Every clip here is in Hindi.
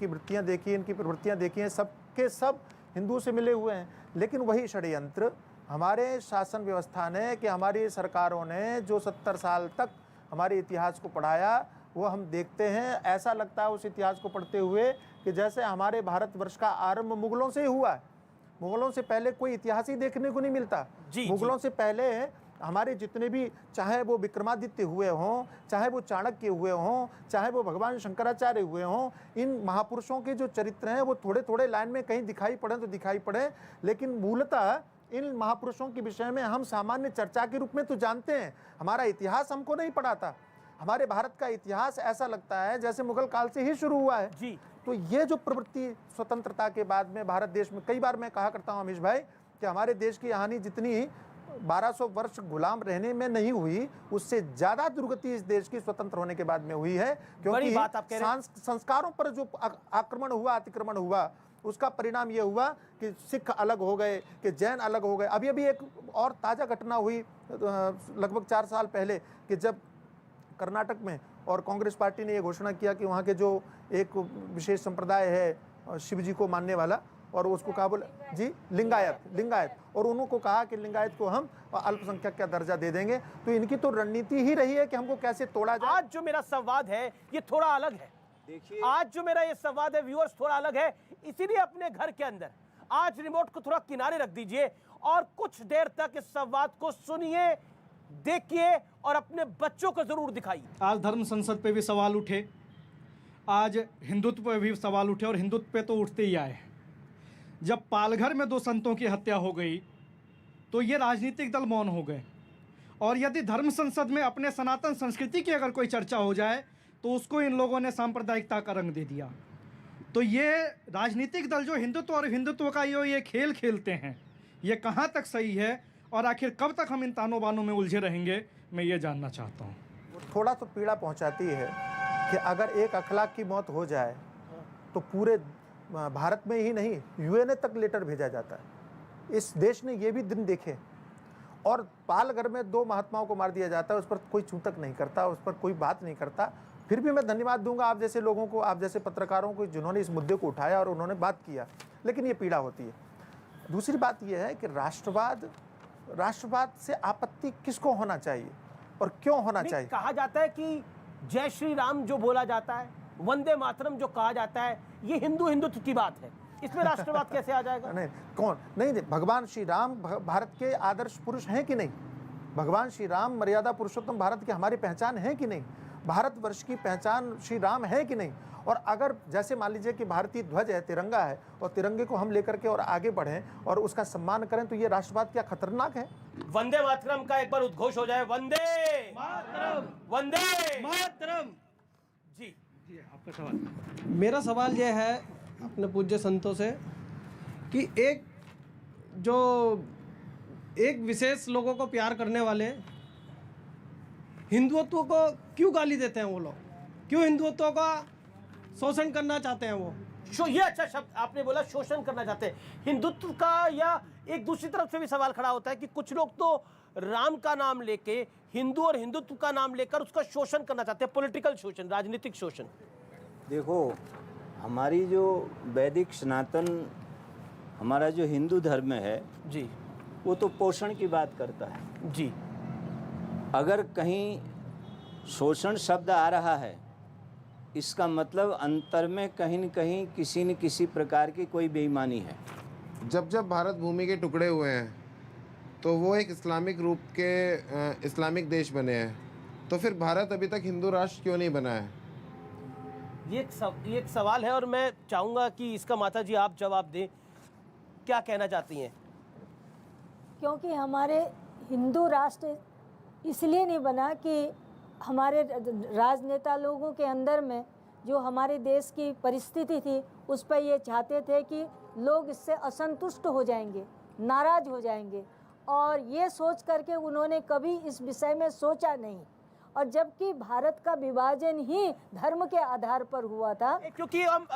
इनकी वृत्तियां देखी, इनकी प्रवृत्तियां देखी हैं, सब के सब हिंदुओं से मिले हुए हैं। लेकिन वही षड्यंत्र हमारे शासन व्यवस्था ने, कि हमारी सरकारों ने जो 70 साल तक हमारे इतिहास को पढ़ाया, वो हम देखते हैं। ऐसा लगता है उस इतिहास को पढ़ते हुए कि जैसे हमारे भारतवर्ष का आरंभ मुगलों से ही हुआ है। मुगलों से पहले कोई इतिहास ही देखने को नहीं मिलता। मुगलों से पहले हमारे जितने भी, चाहे वो विक्रमादित्य हुए हों, चाहे वो चाणक्य हुए हों, चाहे वो भगवान शंकराचार्य हुए हों, इन महापुरुषों के जो चरित्र हैं वो थोड़े थोड़े लाइन में कहीं दिखाई पड़े तो दिखाई पड़े, लेकिन मूलतः इन महापुरुषों के विषय में हम सामान्य चर्चा के रूप में तो जानते हैं। हमारा इतिहास हमको नहीं पढ़ाता। हमारे भारत का इतिहास ऐसा लगता है जैसे मुगल काल से ही शुरू हुआ है जी। तो ये जो प्रवृत्ति स्वतंत्रता के बाद में भारत देश में, कई बार मैं कहा करता हूं अमीश भाई कि हमारे देश की हानि जितनी 1200 वर्ष गुलाम रहने में नहीं हुई, उससे ज्यादा दुर्गति इस देश की स्वतंत्र होने के बाद में हुई है। क्योंकि संस्कारों पर जो आक्रमण हुआ, अतिक्रमण हुआ, उसका परिणाम यह हुआ कि सिख अलग हो गए, कि जैन अलग हो गए। अभी अभी एक और ताजा घटना हुई लगभग 4 साल पहले, कि जब कर्नाटक में और कांग्रेस पार्टी ने यह घोषणा किया कि वहाँ के जो एक विशेष संप्रदाय है शिव जी को मानने वाला, और उसको कहा बोले जी लिंगायत, और उन्होंने कहा कि लिंगायत को हम अल्पसंख्यक का दर्जा दे देंगे। तो इनकी तो रणनीति ही रही है कि हमको कैसे तोड़ा जाए। आज जो मेरा संवाद है ये थोड़ा अलग है। देखिए, आज जो मेरा ये संवाद है व्यूअर्स थोड़ा अलग है, इसीलिए अपने घर के अंदर आज रिमोट को थोड़ा किनारे रख दीजिए और कुछ देर तक इस संवाद को सुनिए, देखिए और अपने बच्चों को जरूर दिखाइए। आज धर्म संसद पे भी सवाल उठे, आज हिंदुत्व पे भी सवाल उठे, और हिंदुत्व पे तो उठते ही आए। जब पालघर में 2 संतों की हत्या हो गई तो ये राजनीतिक दल मौन हो गए, और यदि धर्म संसद में अपने सनातन संस्कृति की अगर कोई चर्चा हो जाए तो उसको इन लोगों ने सांप्रदायिकता का रंग दे दिया। तो ये राजनीतिक दल जो हिंदुत्व और हिंदुत्व का ये खेल खेलते हैं, ये कहाँ तक सही है और आखिर कब तक हम इन तानों बानों में उलझे रहेंगे, मैं ये जानना चाहता हूँ। थोड़ा तो पीड़ा पहुँचाती है कि अगर एक अखलाक की मौत हो जाए तो पूरे भारत में ही नहीं, यूएनए तक लेटर भेजा जाता है। इस देश ने ये भी दिन देखे, और पालघर में 2 महात्माओं को मार दिया जाता है, उस पर कोई छूतक नहीं करता, उस पर कोई बात नहीं करता। फिर भी मैं धन्यवाद दूंगा आप जैसे लोगों को, आप जैसे पत्रकारों को, जिन्होंने इस मुद्दे को उठाया और उन्होंने बात किया, लेकिन ये पीड़ा होती है। दूसरी बात यह है कि राष्ट्रवाद से आपत्ति किसको होना चाहिए और क्यों होना चाहिए? कहा जाता है कि जय श्री राम जो बोला जाता है, वंदे मातरम जो कहा जाता है, ये हिंदुत्व की बात है, इसमें राष्ट्रवाद कैसे आ जाएगा? नहीं, कौन नहीं, भगवान श्री राम भारत के आदर्श पुरुष हैं कि नहीं? भगवान श्री राम मर्यादा पुरुषोत्तम भारत की हमारी पहचान है कि नहीं? भारतवर्ष की पहचान श्री राम है कि नहीं? और अगर जैसे मान लीजिए कि भारतीय ध्वज है, तिरंगा है, और तिरंगे को हम लेकर के और आगे बढ़ें और उसका सम्मान करें, तो ये राष्ट्रवाद क्या खतरनाक है? वंदे मातरम का एक बार उद्घोष हो जाए, वंदे मातरम, वंदे मातरम। जी जी, आपका सवाल। मेरा सवाल यह है अपने पूज्य संतों से कि एक विशेष लोगों को प्यार करने वाले हिंदुत्व को क्यों गाली देते हैं? वो लोग क्यों हिंदुत्व का शोषण करना चाहते हैं? वो ये अच्छा शब्द आपने बोला, शोषण करना चाहते हैं हिंदुत्व का। या एक दूसरी तरफ से भी सवाल खड़ा होता है कि कुछ लोग तो राम का नाम लेके, हिंदू और हिंदुत्व का नाम लेकर उसका शोषण करना चाहते हैं, पॉलिटिकल शोषण, राजनीतिक शोषण। देखो, हमारी जो वैदिक सनातन हमारा जो हिंदू धर्म है जी, वो तो पोषण की बात करता है जी। अगर कहीं शोषण शब्द आ रहा है, इसका मतलब अंतर में कहीं न कहीं किसी न किसी प्रकार की कोई बेईमानी है। जब भारत भूमि के टुकड़े हुए हैं तो वो एक इस्लामिक रूप के इस्लामिक देश बने हैं, तो फिर भारत अभी तक हिंदू राष्ट्र क्यों नहीं बना है? ये एक सवाल है और मैं चाहूँगा कि इसका माता जी आप जवाब दें, क्या कहना चाहती हैं? क्योंकि हमारे हिंदू राष्ट्र इसलिए नहीं बना कि हमारे राजनेता लोगों के अंदर में जो हमारे देश की परिस्थिति थी उस पर ये चाहते थे कि लोग इससे असंतुष्ट हो जाएंगे, नाराज हो जाएंगे, और ये सोच करके उन्होंने कभी इस विषय में सोचा नहीं। और जबकि भारत का विभाजन ही धर्म के आधार पर हुआ था। क्योंकि हम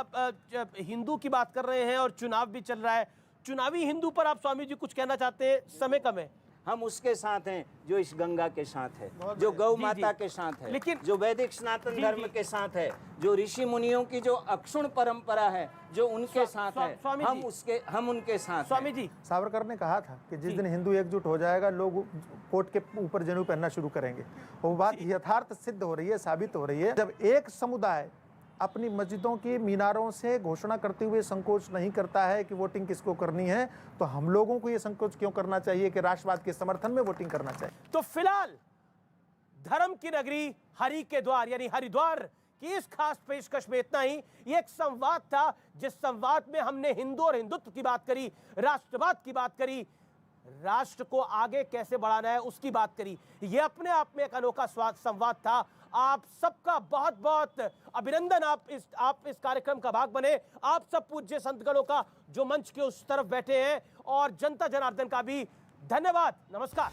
हिंदू की बात कर रहे हैं और चुनाव भी चल रहा है, चुनावी हिंदू पर आप स्वामी जी कुछ कहना चाहते हैं? समय कम है। हम उसके साथ हैं जो इस गंगा के साथ है, जो गौ जी, माता जी। के साथ है, लेकिन- जो वैदिक सनातन जी, धर्म जी। के साथ है, जो ऋषि मुनियों की जो अक्षुण परंपरा है, जो उनके साथ है, स्वामी जी। हम उनके साथ स्वामी हैं। जी, सावरकर ने कहा था कि जिस दिन हिंदू एकजुट हो जाएगा लोग कोट के ऊपर जनेऊ पहनना शुरू करेंगे। वो बात यथार्थ सिद्ध हो रही है, साबित हो रही है। जब एक समुदाय अपनी मस्जिदों की मीनारों से घोषणा करते हुए संकोच नहीं करता है कि वोटिंग किसको करनी है, तो हम लोगों को ये संकोच क्यों करना चाहिए कि राष्ट्रवाद के समर्थन में वोटिंग करना चाहिए। तो फिलहाल धर्म की नगरी हरि के द्वार यानी हरिद्वार की इस खास पेशकश में इतना ही। ये एक संवाद था, जिस संवाद में हमने हिंदू और हिंदुत्व की बात करी, राष्ट्रवाद की बात करी, राष्ट्र को आगे कैसे बढ़ाना है उसकी बात करी। ये अपने आप में एक अनोखा संवाद था। आप सबका बहुत बहुत अभिनंदन, आप इस कार्यक्रम का भाग बने। आप सब पूज्य संतगणों का जो मंच के उस तरफ बैठे हैं, और जनता जनार्दन का भी धन्यवाद। नमस्कार।